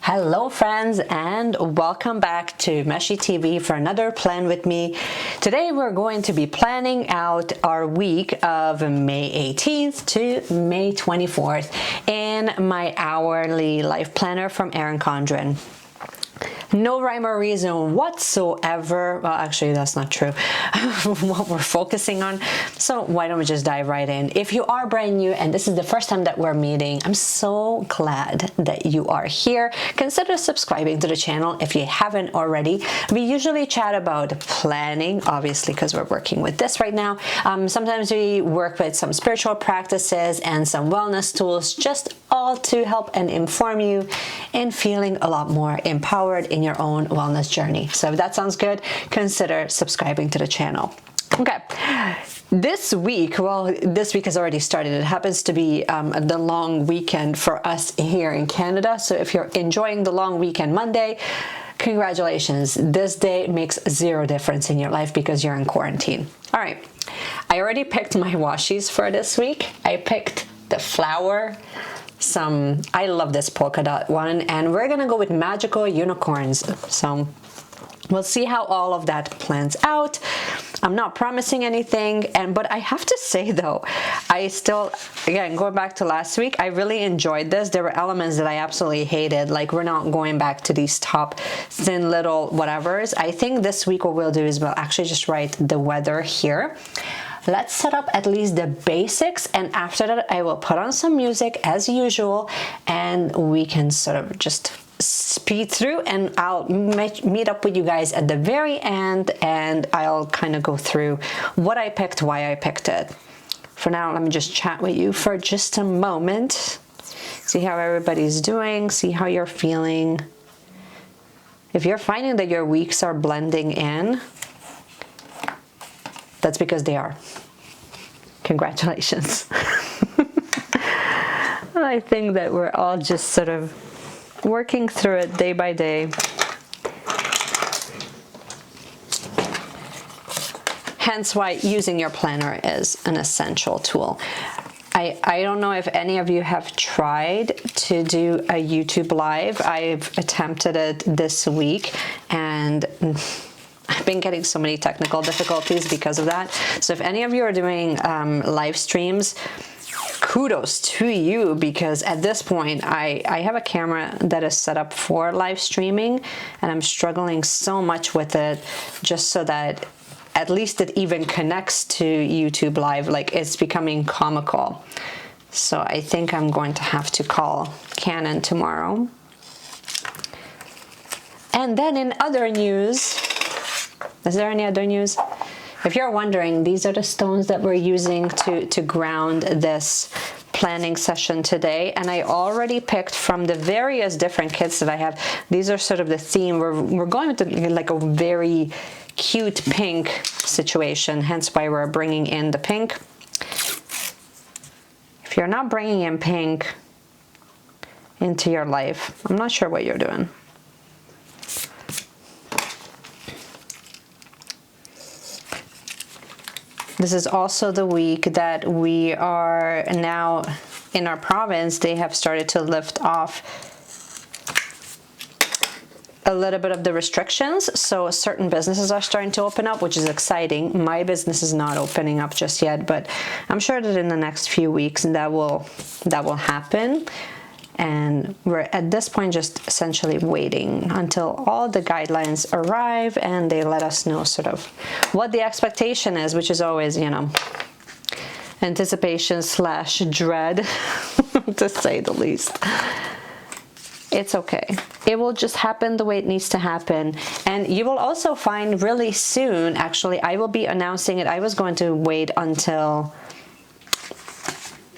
Hello friends, and welcome back to Meshy TV for another Plan With Me. Today we're going to be planning out our week of May 18th to May 24th in my hourly life planner from Erin Condren. No rhyme or reason whatsoever. Well, actually, that's not true. What we're focusing on. So why don't we just dive right in? If you are brand new and this is the first time that we're meeting, I'm so glad that you are here. Consider subscribing to the channel if you haven't already. We usually chat about planning, obviously, because we're working with this right now. Sometimes we work with some spiritual practices and some wellness tools, just all to help and inform you in feeling a lot more empowered in your own wellness journey. So if that sounds good, consider subscribing to the channel. Okay, this week has already started. It happens to be the long weekend for us here in Canada. So if you're enjoying the long weekend Monday, congratulations. This day makes zero difference in your life because you're in quarantine. All right, I already picked my washies for this week. I picked the flower, I love this polka dot one, and we're gonna go with magical unicorns. So we'll see how all of that plans out. I'm not promising anything, but I have to say though, I still, again, going back to last week, I really enjoyed this. There were elements that I absolutely hated, like we're not going back to these top thin little whatevers. I think this week what we'll do is we'll actually just write the weather here. Let's set up at least the basics, and after that I will put on some music as usual and we can sort of just speed through, and I'll meet up with you guys at the very end and I'll kind of go through what I picked, why I picked it. For now, let me just chat with you for just a moment, see how everybody's doing, see how you're feeling. If you're finding that your weeks are blending in, that's because they are. Congratulations. I think that we're all just sort of working through it day by day. Hence why using your planner is an essential tool. I don't know if any of you have tried to do a YouTube live. I've attempted it this week and I've been getting so many technical difficulties because of that. So if any of you are doing live streams, kudos to you, because at this point I have a camera that is set up for live streaming and I'm struggling so much with it just so that at least it even connects to YouTube live. Like, it's becoming comical. So I think I'm going to have to call Canon tomorrow. And then in other news, is there any other news? If you're wondering, these are the stones that we're using to ground this planning session today. And I already picked from the various different kits that I have. These are sort of the theme. We're going with like a very cute pink situation, hence why we're bringing in the pink. If you're not bringing in pink into your life, I'm not sure what you're doing. This is also the week that we are now in our province. They have started to lift off a little bit of the restrictions. So certain businesses are starting to open up, which is exciting. My business is not opening up just yet, but I'm sure that in the next few weeks that will happen. And we're at this point just essentially waiting until all the guidelines arrive and they let us know sort of what the expectation is, which is always, you know, anticipation / dread, to say the least. It's okay. It will just happen the way it needs to happen. And you will also find really soon, actually, I will be announcing it. I was going to wait until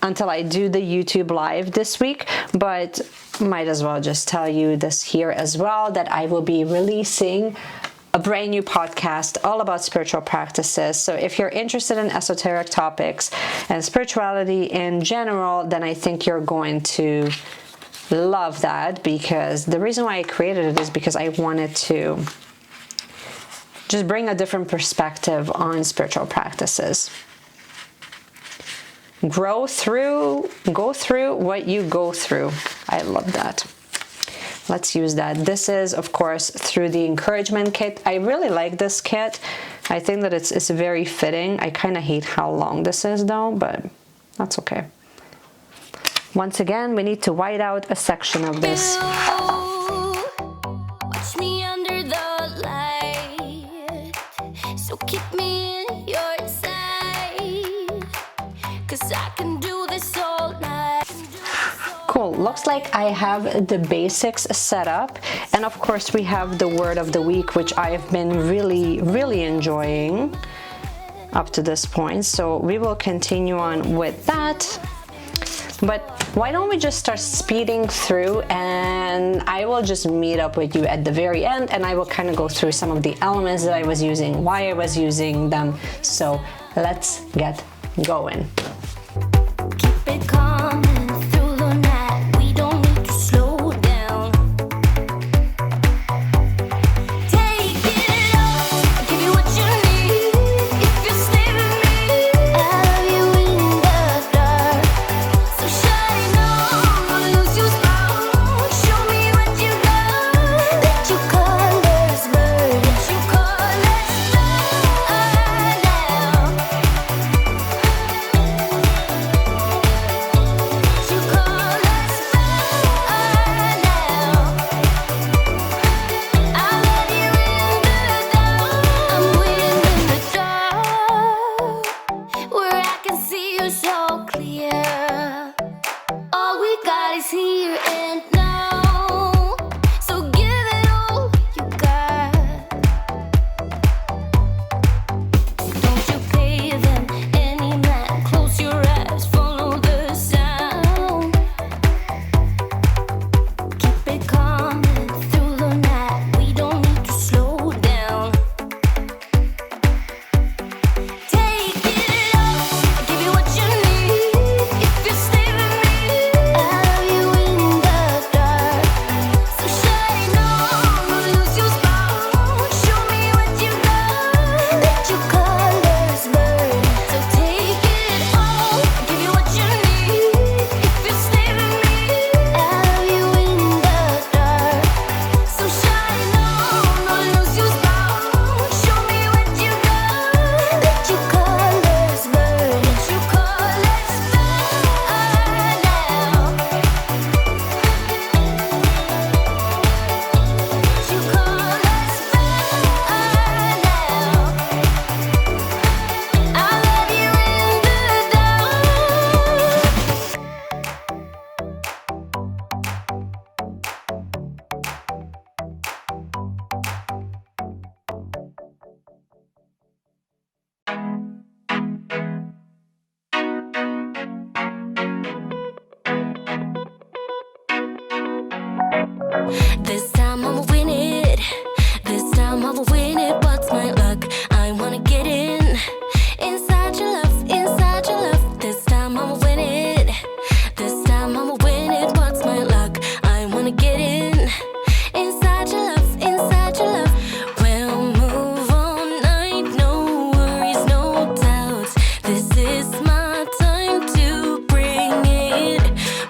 I do the YouTube live this week, but might as well just tell you this here as well, that I will be releasing a brand new podcast all about spiritual practices. So if you're interested in esoteric topics and spirituality in general, then I think you're going to love that, because the reason why I created it is because I wanted to just bring a different perspective on spiritual practices. Go through what you go through. I love that. let's use that. This is, of course, through the encouragement kit. I really like this kit. I think that it's very fitting. I kind of hate how long this is though, but that's okay. Once again, we need to white out a section of this. Watch me under the light, so keep me in your sight, 'cause I can do this all night. Cool, looks like I have the basics set up, and of course we have the word of the week, which I have been really enjoying up to this point, so we will continue on with that. But why don't we just start speeding through, and I will just meet up with you at the very end, and I will kind of go through some of the elements that I was using, why I was using them. So let's get going. Keep it calm through the night. We don't need to slow down. Take it off, give you what you need. If you stay with me, I'll have you in the dark. So shine on, lose your spark. Show me what you got. Let your colors burn. Let your colors burn now. You call us burn now. I'll let you in the dark. I'm waiting in the dark, where I can see you so clear. All we got is here and now. So give it all you got. Don't you pay them any mind. Close your eyes, follow the sound. Keep it calm through the night. We don't need to slow down. Take it off, give you what you need. If you stay with me, I'll have you in the dark. So shine on, lose your spark. Show me what you got. Let your colors burn. So take it all, give you what you need. If you stay with me, I'll have you in the dark. So shine on, lose your spark. Show me what you got. Let your colors burn. Let your colors burn now. You call us burn now. I'll let you in the dark. This time I'ma win it. This time I'ma win it. What's my luck? I wanna get in. Inside your love, inside your love. This time I'ma win it. This time I'ma win it. What's my luck? I wanna get in. Inside your love, inside your love. We'll move all night. No worries, no doubts. This is my time to bring it.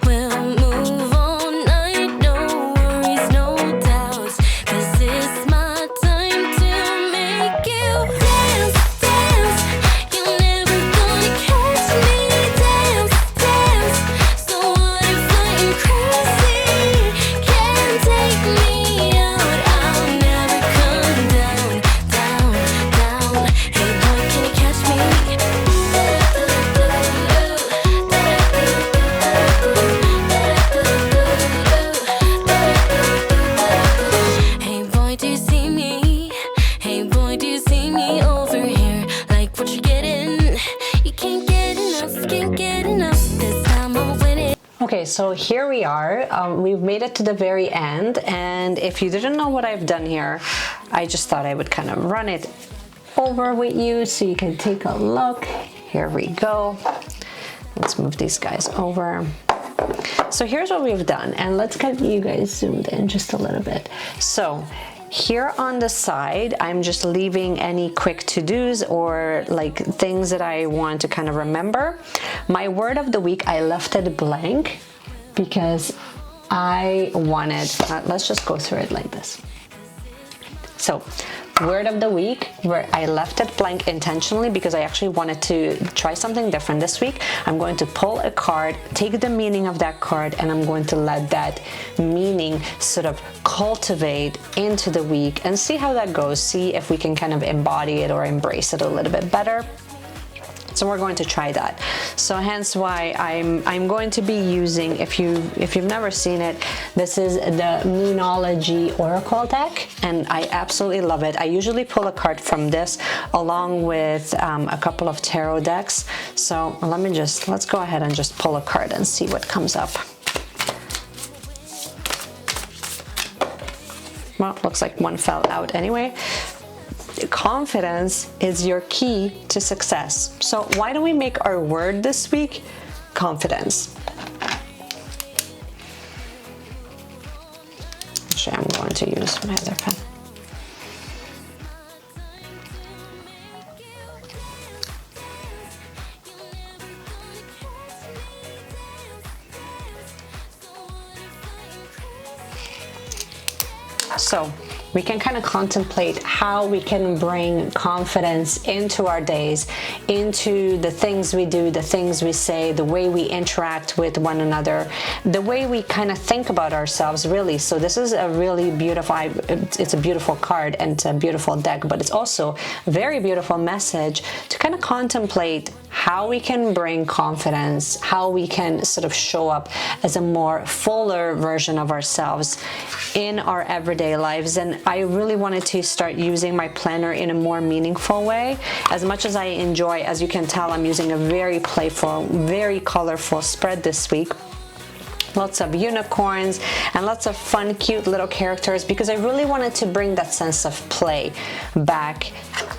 We'll move all night. No worries, no doubts. This is my time to make you dance, dance. You're never gonna catch me. Dance, dance. So what if I'm crazy? Can't take me out. I'll never come down, down, down. Hey boy, can you catch me? Hey boy, do you see me? Hey boy, do you see me over here? Like what you're getting? You can't get enough, can't get enough. This time I'ma win it. Okay, so here we are. We've made it to the very end, and if you didn't know what I've done here, I just thought I would kind of run it over with you so you can take a look. Here we go. Let's move these guys over. So here's what we've done, and let's get you guys zoomed in just a little bit. So here on the side, I'm just leaving any quick to-dos or like things that I want to kind of remember. My word of the week, I left it blank because I wanted, let's just go through it like this. So, word of the week, where I left it blank intentionally because I actually wanted to try something different this week. I'm going to pull a card, take the meaning of that card, and I'm going to let that meaning sort of cultivate into the week and see how that goes. See if we can kind of embody it or embrace it a little bit better. So we're going to try that. So hence why I'm going to be using, if you've never seen it, this is the Moonology Oracle deck, and I absolutely love it. I usually pull a card from this along with a couple of tarot decks. So let's go ahead and just pull a card and see what comes up. Well, looks like one fell out anyway. Confidence is your key to success. So why don't we make our word this week confidence? Actually, I'm going to use my other pen. So we can kind of contemplate how we can bring confidence into our days, into the things we do, the things we say, the way we interact with one another, the way we kind of think about ourselves, really. So this is a really beautiful, it's a beautiful card and it's a beautiful deck, but it's also a very beautiful message to kind of contemplate how we can bring confidence, how we can sort of show up as a more fuller version of ourselves in our everyday lives. And I really wanted to start using my planner in a more meaningful way. As much as I enjoy, as you can tell, I'm using a very playful, very colorful spread this week. Lots of unicorns and lots of fun, cute little characters, because I really wanted to bring that sense of play back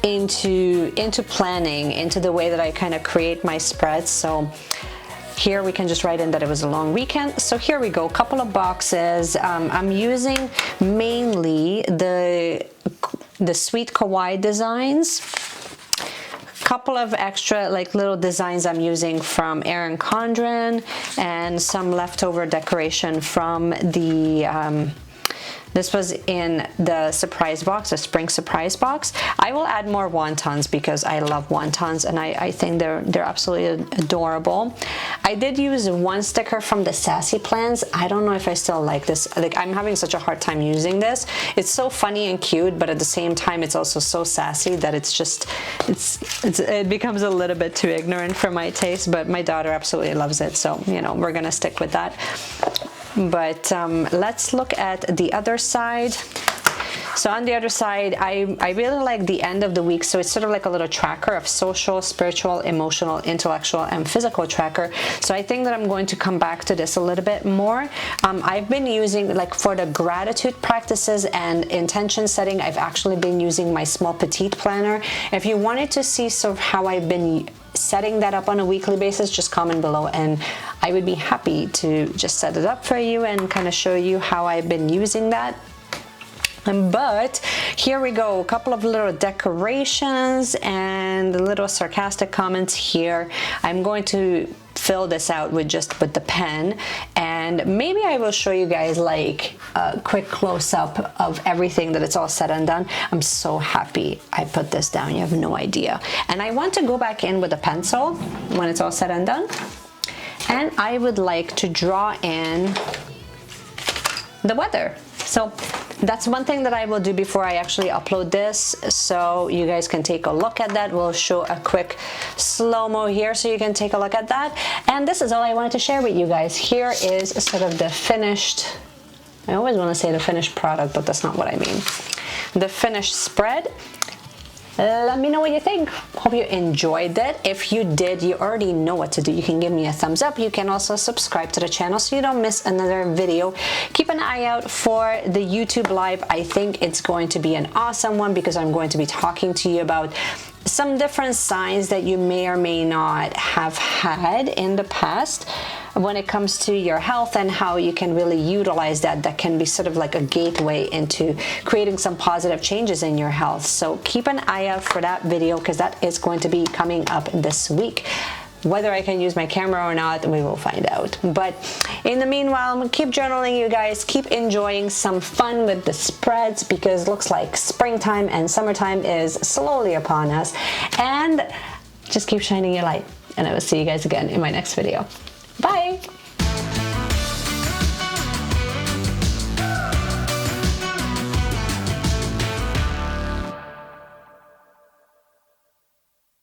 into planning, into the way that I kind of create my spreads. So here we can just write in that it was a long weekend. So here we go, a couple of boxes. I'm using mainly the Sweet Kawaii designs. Couple of extra like little designs I'm using from Erin Condren, and some leftover decoration from the this was in the surprise box, the spring surprise box. I will add more wontons because I love wontons and I think they're absolutely adorable. I did use one sticker from the Sassy Plans. I don't know if I still like this. Like, I'm having such a hard time using this. It's so funny and cute, but at the same time it's also so sassy that it's just it becomes a little bit too ignorant for my taste, but my daughter absolutely loves it, so you know, we're gonna stick with that. But let's look at the other side. So on the other side, I really like the end of the week. So it's sort of like a little tracker of social, spiritual, emotional, intellectual, and physical tracker. So I think that I'm going to come back to this a little bit more. I've been using, like, for the gratitude practices and intention setting, I've actually been using my small petite planner. If you wanted to see sort of how I've been setting that up on a weekly basis, just comment below and I would be happy to just set it up for you and kind of show you how I've been using that. But here we go, a couple of little decorations and little sarcastic comments here. I'm going to fill this out with the pen, and maybe I will show you guys like a quick close-up of everything that it's all said and done. I'm so happy I put this down, you have no idea. And I want to go back in with a pencil when it's all said and done, and I would like to draw in the weather. So that's one thing that I will do before I actually upload this, so you guys can take a look at that. We'll show a quick slow-mo here so you can take a look at that. And this is all I wanted to share with you guys. Here is sort of the finished, I always want to say the finished product, but that's not what I mean. The finished spread. Let me know what you think. Hope you enjoyed it. If you did, you already know what to do. You can give me a thumbs up. You can also subscribe to the channel so you don't miss another video. Keep an eye out for the YouTube live. I think it's going to be an awesome one because I'm going to be talking to you about some different signs that you may or may not have had in the past when it comes to your health and how you can really utilize that. That can be sort of like a gateway into creating some positive changes in your health. So keep an eye out for that video because that is going to be coming up this week. Whether I can use my camera or not, we will find out. But in the meanwhile, keep journaling, you guys. Keep enjoying some fun with the spreads, because it looks like springtime and summertime is slowly upon us. And just keep shining your light. And I will see you guys again in my next video. Bye!